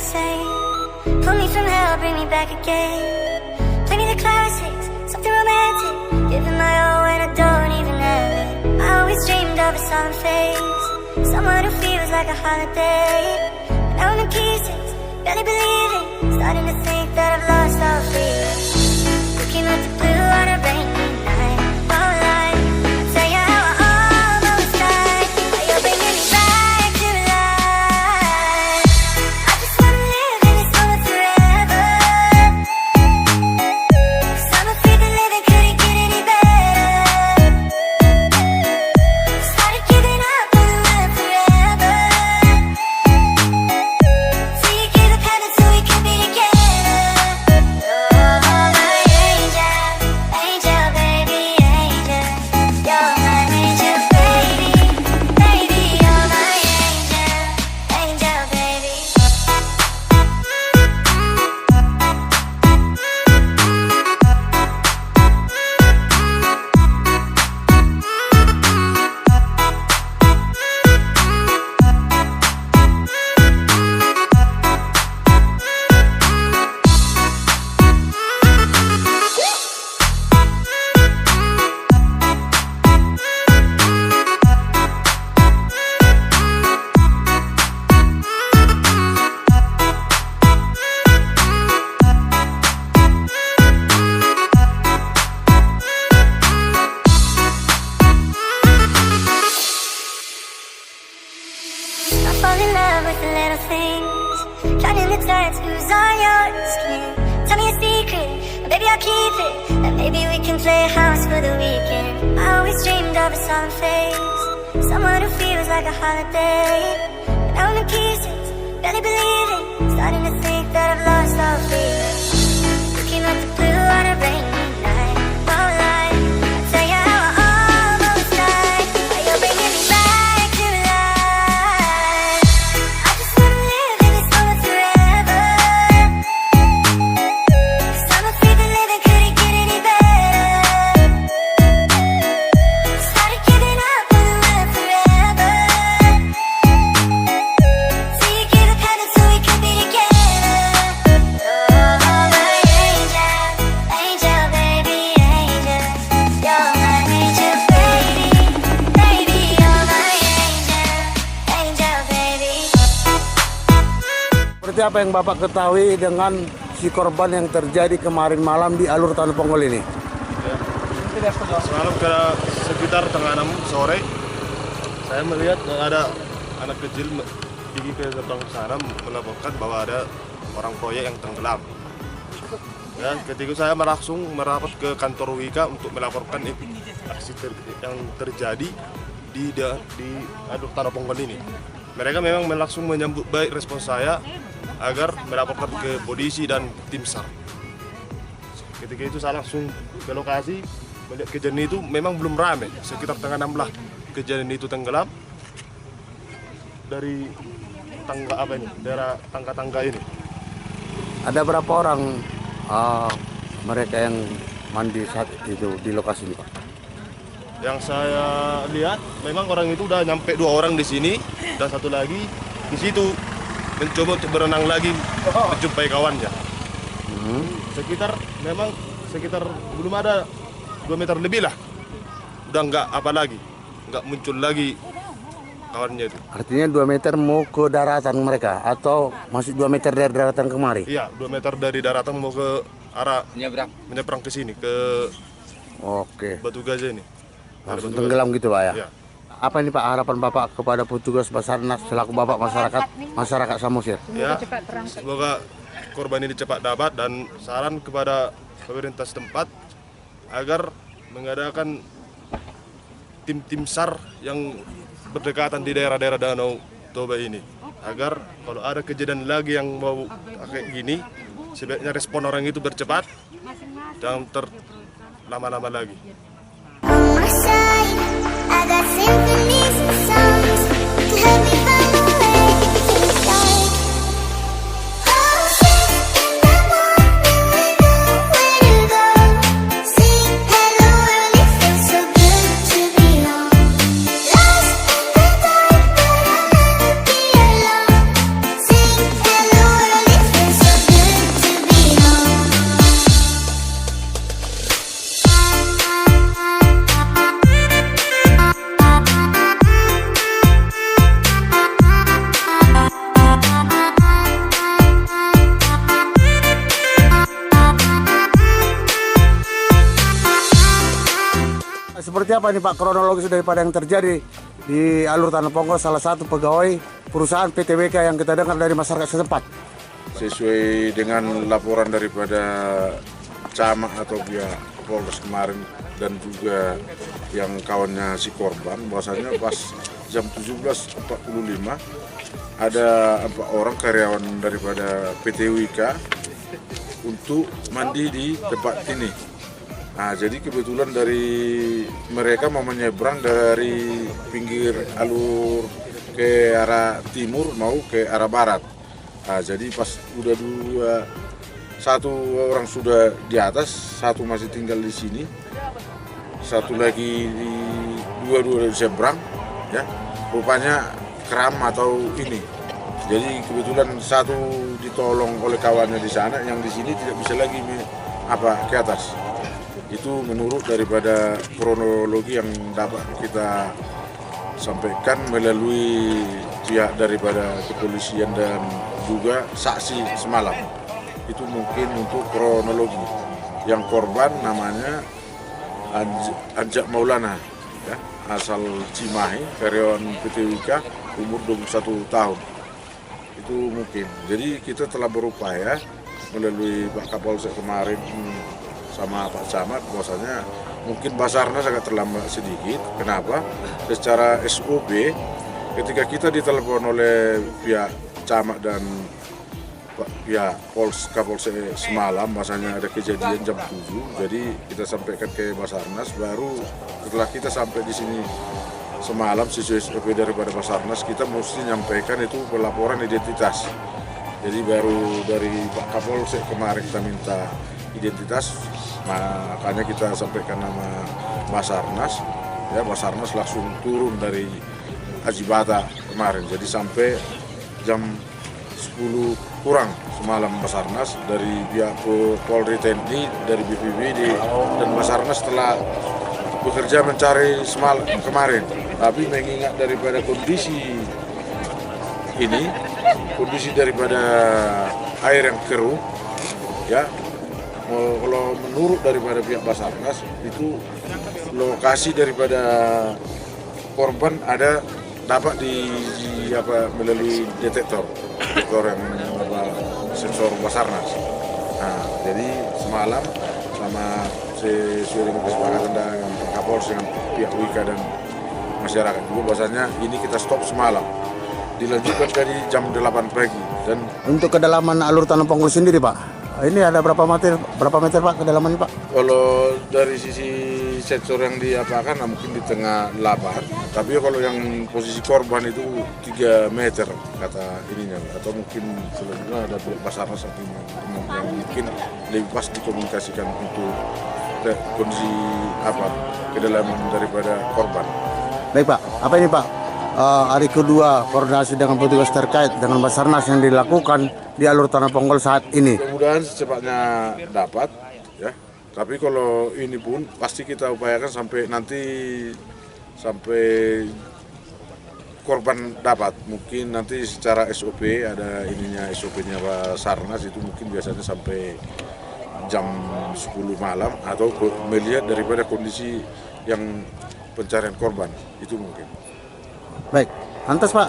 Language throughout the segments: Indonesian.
me sane. Pull me from hell, bring me back again. Play me the classics, something romantic. Giving my all when I don't even have it. I always dreamed of a solemn face, someone who feels like a holiday. But now I'm in pieces, barely believing, starting to think that I've lost all fear. Looking at the blue on a rainy night. Won't lie, I'll tell you how I almost died. But you're bringing me back to life. I just wanna live in this moment forever. 'Cause I'm afraid that living couldn't get any better. Started giving up on the run forever. So you gave up heaven so we could be together. You're my angel, angel, baby, angel. You're my angel, baby, baby. You're my angel, angel, baby. I fall in love with the little things, counting the tattoos on your skin. Tell me a secret, and baby I'll keep it, and maybe we can play house for the weekend. I always dreamed of a solemn face, someone who feels like a holiday. But now I'm in pieces, barely believing, starting to think that I've lost all fear. Looking at the blue on a rainy night. Won't lie, I'll tell you how I almost died. But you're bringing me back to life. I just wanna live in this moment forever. 'Cause I'm afraid that living couldn't get any better. Started giving up on the run forever. So you gave up heaven so we could be together. You're my angel, angel, baby, angel. You're my angel, baby, baby. You're my angel, angel, baby. Seperti apa yang Bapak ketahui dengan si korban yang terjadi kemarin malam di alur Tanah Ponggol ini? Semalam sekitar tengah 6 sore, saya melihat ada anak kecil pergi ke gerbang sana melaporkan bahwa ada orang proyek yang tenggelam. Ya, ketika saya langsung merapat ke kantor Wika untuk melaporkan aksi yang terjadi di alur Tanah Ponggol ini. Mereka memang langsung menyambut baik respons saya agar melaporkan ke polisi dan tim SAR. Ketika itu saya langsung ke lokasi, melihat kejadian itu memang belum ramai, sekitar tengah 16 kejadian itu tenggelam dari daerah tangga-tangga ini. Ada berapa orang mereka yang mandi saat itu di lokasi ini, Pak? Yang saya lihat memang orang itu udah nyampe 2 orang di sini dan 1 lagi di situ mencoba untuk berenang lagi menjumpai kawannya. Sekitar belum ada 2 meter lebih lah, udah nggak apa lagi, nggak muncul lagi kawannya itu. Artinya 2 meter mau ke daratan mereka atau masih 2 meter dari daratan kemari? Iya, 2 meter dari daratan mau ke arah menyeberang ke sini, ke Batu Gajah ini. Langsung tenggelam gitu, Pak ya? Iya. Apa ini Pak harapan Bapak kepada petugas Basarnas selaku Bapak masyarakat Samosir? Ya, semoga korban ini cepat dapat dan saran kepada pemerintah setempat agar mengadakan tim SAR yang berdekatan di daerah-daerah Danau Toba ini, agar kalau ada kejadian lagi yang mau kayak gini, sebaiknya respon orang itu bercepat, jangan terlama-lama lagi. On my side, I got symphonies and songs to help me find my way to the sky. Oh, shit, and I wonder where to go. Sing hello world, it feels so good to be home. Lost in the dark, but I'll never be alone. Sing hello world. seperti apa nih Pak kronologis daripada yang terjadi di alur Tanah Ponggol, salah satu pegawai perusahaan PTWK yang kita dengar dari masyarakat setempat? Sesuai dengan laporan daripada camat atau pihak Polres kemarin dan juga yang kawannya si korban, bahwasanya pas jam 17.45 ada 4 orang karyawan daripada PT Wika untuk mandi di tempat ini. Nah, jadi kebetulan dari mereka mau menyeberang dari pinggir alur ke arah timur mau ke arah barat. Nah, jadi pas udah satu orang sudah di atas, satu masih tinggal di sini, satu lagi dua-dua seberang, ya. Rupanya kram atau ini. Jadi kebetulan satu ditolong oleh kawannya di sana, yang di sini tidak bisa lagi ke atas. Itu menurut daripada kronologi yang dapat kita sampaikan melalui pihak daripada kepolisian dan juga saksi semalam. Itu mungkin untuk kronologi. Yang korban namanya Anjak Maulana, ya, asal Cimahi, karyawan PT Wika, umur 21 tahun. Itu mungkin. Jadi kita telah berupaya melalui Pak Kapolsek kemarin sama Pak Camat, bahwasanya mungkin Basarnas agak terlambat sedikit. Kenapa? Secara SOP, ketika kita ditelepon oleh pihak Camat dan pihak Kapolsek semalam, bahwasanya ada kejadian jam 7, jadi kita sampaikan ke Basarnas. Baru setelah kita sampai di sini semalam sesuai SOP daripada Basarnas, kita mesti nyampaikan itu pelaporan identitas. Jadi baru dari Pak Kapolsek kemarin kita minta identitas, makanya kita sampaikan nama Basarnas. Ya, Basarnas langsung turun dari Ajibata kemarin. Jadi sampai jam 10 kurang semalam Basarnas dari pihak Polri, TNI, dari BPBD dan Basarnas telah bekerja mencari semalam kemarin. Tapi mengingat daripada kondisi ini, kondisi daripada air yang keruh, ya, kalau menurut daripada pihak Basarnas itu lokasi daripada korban ada dapat melalui detektor yang sensor Basarnas. Nah, jadi semalam sama sesuai dengan kesepakatan dengan Kapolres dengan pihak Wika dan masyarakat juga, bahwasanya ini kita stop semalam, dilanjutkan dari jam 8 pagi. Dan untuk kedalaman alur Tanah Ponggol sendiri Pak, ini ada berapa meter Pak kedalamannya Pak? Kalau dari sisi sensor yang diapakan mungkin di tengah 8, tapi kalau yang posisi korban itu 3 meter kata ininya, atau mungkin selanjutnya ada Basarnas yang mungkin lebih pas dikomunikasikan untuk kondisi kedalaman daripada korban. Baik Pak, apa ini Pak? Hari kedua koordinasi dengan petugas terkait dengan Basarnas yang dilakukan di alur Tanah Ponggol saat ini. Mudah-mudahan secepatnya dapat, ya. Tapi kalau ini pun pasti kita upayakan sampai korban dapat. Mungkin nanti secara SOP ada ininya, SOP-nya Basarnas itu mungkin biasanya sampai jam 10 malam atau melihat daripada kondisi yang pencarian korban itu mungkin. Baik, lantas Pak,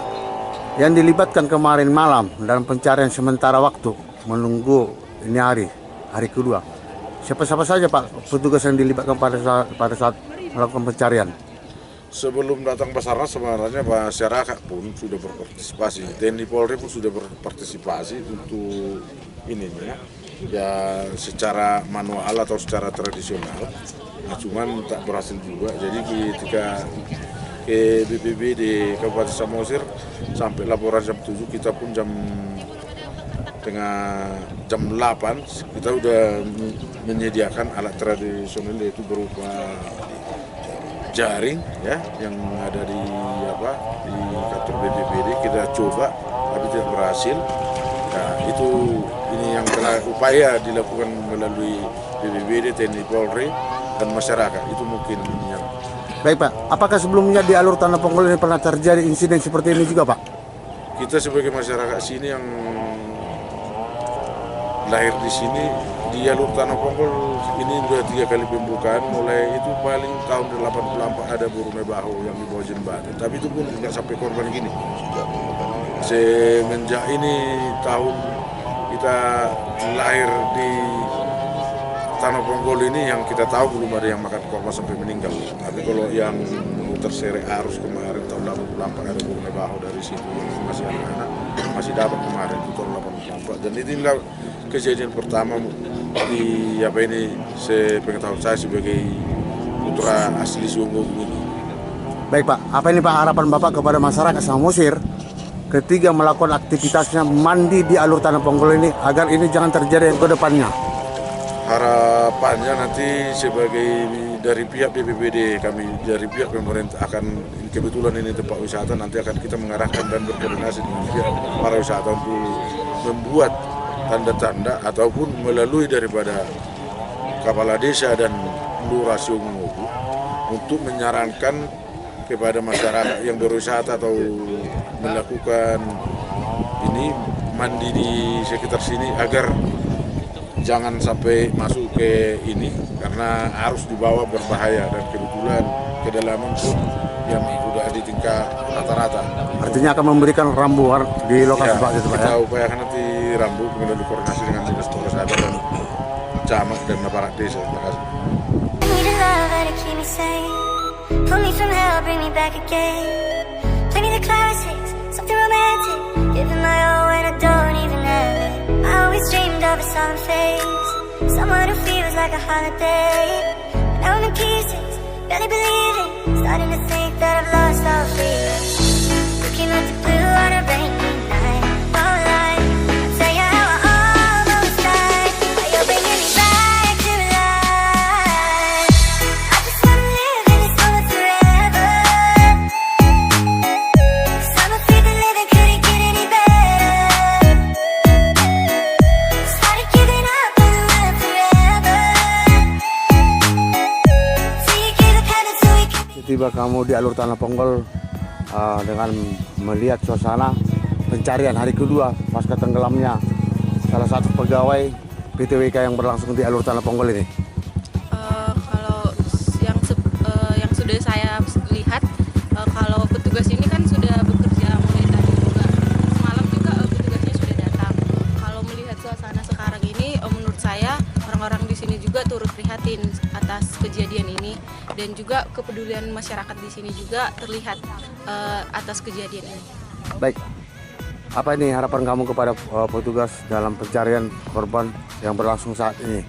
yang dilibatkan kemarin malam dalam pencarian sementara waktu menunggu ini hari kedua, siapa-siapa saja Pak petugas yang dilibatkan pada saat melakukan pencarian? Sebelum datang Basarnas sebenarnya masyarakat pun sudah berpartisipasi, TNI Polri pun sudah berpartisipasi untuk ininya, ya secara manual atau secara tradisional. Nah, cuman tak berhasil juga. Jadi ketika ke BPB di Kabupaten Samosir sampai laporan jam 7, kita pun jam 8 kita udah menyediakan alat tradisional, yaitu berupa jaring, ya, yang ada di kantor BPBD. Kita coba tapi tidak berhasil. Nah, ini yang telah upaya dilakukan melalui BPBD, TNI Polri dan masyarakat. Itu mungkin yang. Baik Pak, apakah sebelumnya di alur Tanah Ponggol ini pernah terjadi insiden seperti ini juga Pak? Kita sebagai masyarakat sini yang lahir di sini di jalur Tanah Ponggol ini sudah 3 kali pembukaan, mulai itu paling tahun 84 ada Burune Bahu yang di bawah jembatan, tapi itu pun nggak sampai korban gini. Semenjak ini tahun kita lahir di Tanah Ponggol ini yang kita tahu belum ada yang makan korban sampai meninggal. Tapi kalau yang terseret arus kemarin tahun 84 ada Burune Bahu dari situ yang masih anak-anak masih dapat kemarin itu tahun 84, dan inilah kejadian pertama di sepengetahuan saya sebagai putra asli Sungguh ini. Baik Pak, apa ini Pak harapan Bapak kepada masyarakat Samosir ketika melakukan aktivitasnya mandi di alur Tanah Ponggol ini agar ini jangan terjadi ke depannya? Harapannya nanti sebagai dari pihak BPBD, kami dari pihak pemerintah akan, kebetulan ini tempat wisata, nanti akan kita mengarahkan dan berkoordinasi dengan pihak para wisata untuk membuat tanda-tanda ataupun melalui daripada kepala desa dan lurah Sungguh untuk menyarankan kepada masyarakat yang berwisata atau melakukan ini mandi di sekitar sini agar jangan sampai masuk ke ini karena arus di bawah berbahaya, dan kebetulan kedalaman pun yang sudah di tingkat rata-rata. Artinya akan memberikan rambu di lokasi Ya, Pak gitu Pak ya? kita upayakan nanti rambu, kemudian dikoordinasi dengan dinas Polres Ada dan camat dan aparat desa. Terima kasih. I need a love that'll keep me sane. Pull me from hell, bring me back again. Play me the classics, something romantic. Giving my all when I don't even have it. I always dreamed of a solemn face, someone who feels like a holiday. But now I'm in pieces, barely believing, starting to think that I've lost all feeling. Looking at the blue on a rainy night, all light. I'll tell you how I almost died, but you're bringing me back to life. I just wanna live in this moment forever, 'cause I'm afraid that living couldn't get any better. Started giving up on the world forever, till you gave up heaven so we could. Tiba kamu di alur Tanah Ponggol dengan melihat suasana pencarian hari kedua pasca tenggelamnya salah satu pegawai PTWK yang berlangsung di alur Tanah Ponggol ini. Kalau yang sudah saya lihat, kalau petugas ini kan sudah bekerja mulai tadi juga, semalam juga petugasnya sudah datang. Kalau melihat suasana sekarang ini, menurut saya orang-orang di sini juga turut prihatin atas kejadian ini, dan juga kepedulian masyarakat di sini juga terlihat atas kejadian ini. Baik, apa ini harapan kamu kepada petugas dalam pencarian korban yang berlangsung saat ini?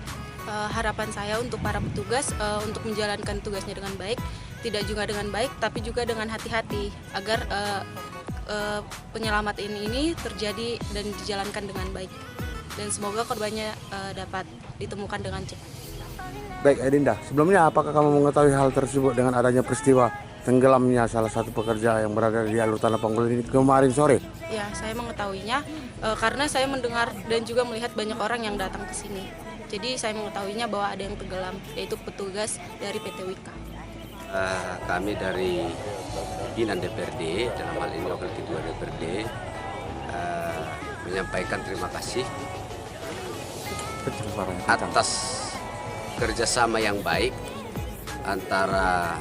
Harapan saya untuk para petugas untuk menjalankan tugasnya dengan baik, tidak juga dengan baik tapi juga dengan hati-hati agar penyelamat ini terjadi dan dijalankan dengan baik, dan semoga korbannya dapat ditemukan dengan cepat. Baik Edinda, sebelumnya apakah kamu mengetahui hal tersebut dengan adanya peristiwa tenggelamnya salah satu pekerja yang berada di alur Tanah Ponggol ini kemarin sore? Ya, saya mengetahuinya karena saya mendengar dan juga melihat banyak orang yang datang ke sini. Jadi saya mengetahuinya bahwa ada yang tenggelam, yaitu petugas dari PT Wika. Kami dari pimpinan DPRD, dalam hal ini Wakil Ketua DPRD, menyampaikan terima kasih atas kerjasama yang baik antara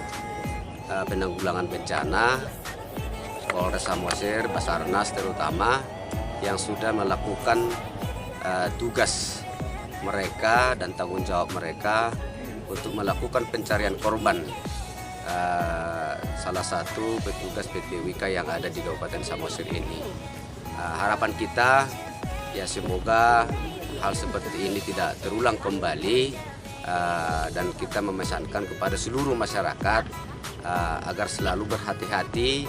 penanggulangan bencana, Polres Samosir, Basarnas terutama, yang sudah melakukan tugas mereka dan tanggung jawab mereka untuk melakukan pencarian korban salah satu petugas PT Wika yang ada di Kabupaten Samosir ini. Harapan kita ya semoga hal seperti ini tidak terulang kembali, dan kita memesankan kepada seluruh masyarakat agar selalu berhati-hati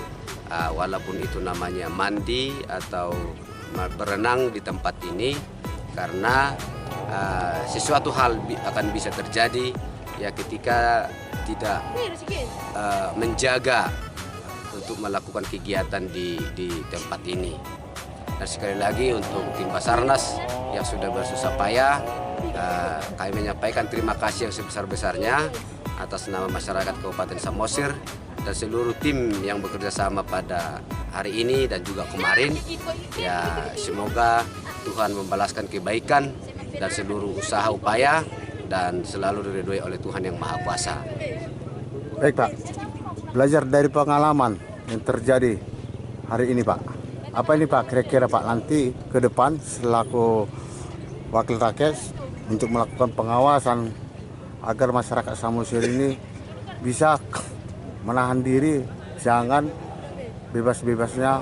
walaupun itu namanya mandi atau berenang di tempat ini, karena sesuatu hal akan bisa terjadi ya ketika tidak menjaga untuk melakukan kegiatan di tempat ini. Dan sekali lagi untuk tim Basarnas yang sudah bersusah payah, kami menyampaikan terima kasih yang sebesar-besarnya atas nama masyarakat Kabupaten Samosir dan seluruh tim yang bekerja sama pada hari ini dan juga kemarin. Ya, semoga Tuhan membalaskan kebaikan dan seluruh usaha upaya dan selalu diridhoi oleh Tuhan Yang Maha Kuasa. Baik Pak, belajar dari pengalaman yang terjadi hari ini Pak. Apa ini Pak kira-kira Pak nanti ke depan selaku wakil rakyat untuk melakukan pengawasan agar masyarakat Samosir ini bisa menahan diri, jangan bebas-bebasnya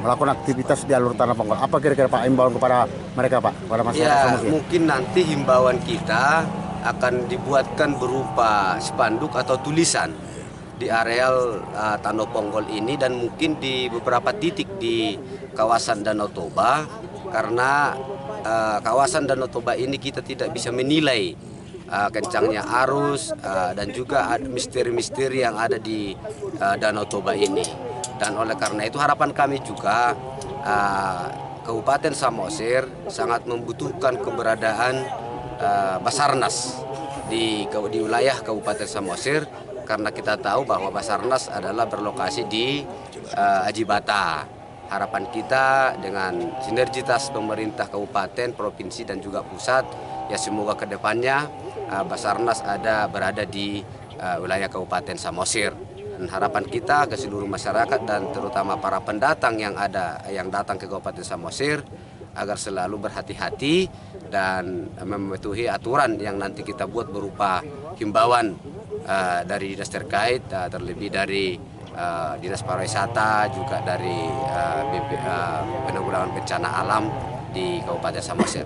melakukan aktivitas di alur tanah Ponggol. Apa kira-kira Pak imbauan kepada mereka Pak, kepada masyarakat Ya, Samosir? mungkin nanti himbauan kita akan dibuatkan berupa spanduk atau tulisan di areal Tanah Ponggol ini dan mungkin di beberapa titik di kawasan Danau Toba, karena kawasan Danau Toba ini kita tidak bisa menilai kencangnya arus dan juga misteri-misteri yang ada di Danau Toba ini. Dan oleh karena itu harapan kami juga Kabupaten Samosir sangat membutuhkan keberadaan Basarnas di wilayah Kabupaten Samosir, karena kita tahu bahwa Basarnas adalah berlokasi di Ajibata. Harapan kita dengan sinergitas pemerintah kabupaten, provinsi dan juga pusat, ya semoga kedepannya Basarnas berada di wilayah Kabupaten Samosir. Dan harapan kita ke seluruh masyarakat dan terutama para pendatang yang datang ke Kabupaten Samosir agar selalu berhati-hati dan mematuhi aturan yang nanti kita buat berupa himbauan dari dinas terkait, terlebih dari Dinas Pariwisata, juga dari penanggulangan bencana alam di Kabupaten Samosir.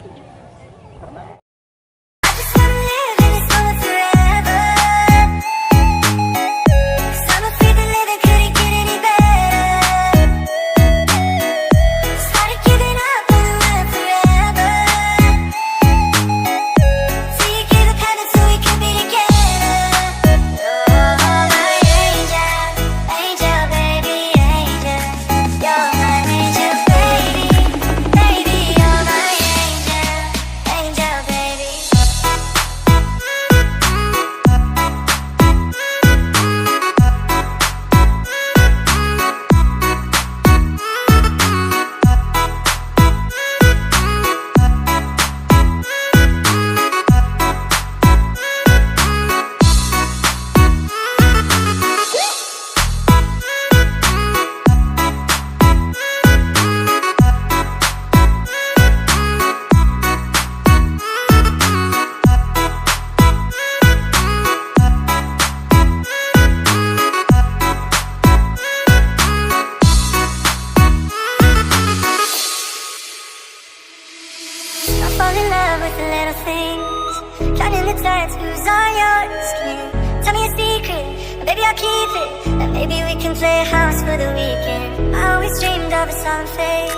Fall in love with the little things, counting the tattoos on your skin. Tell me a secret, baby I'll keep it, and maybe we can play house for the weekend. I always dreamed of a solemn face,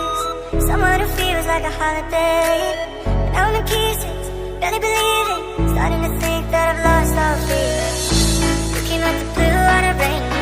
someone who feels like a holiday. But now I'm in pieces, barely believing, starting to think that I've lost all feeling. Looking at the blue on a rainbow.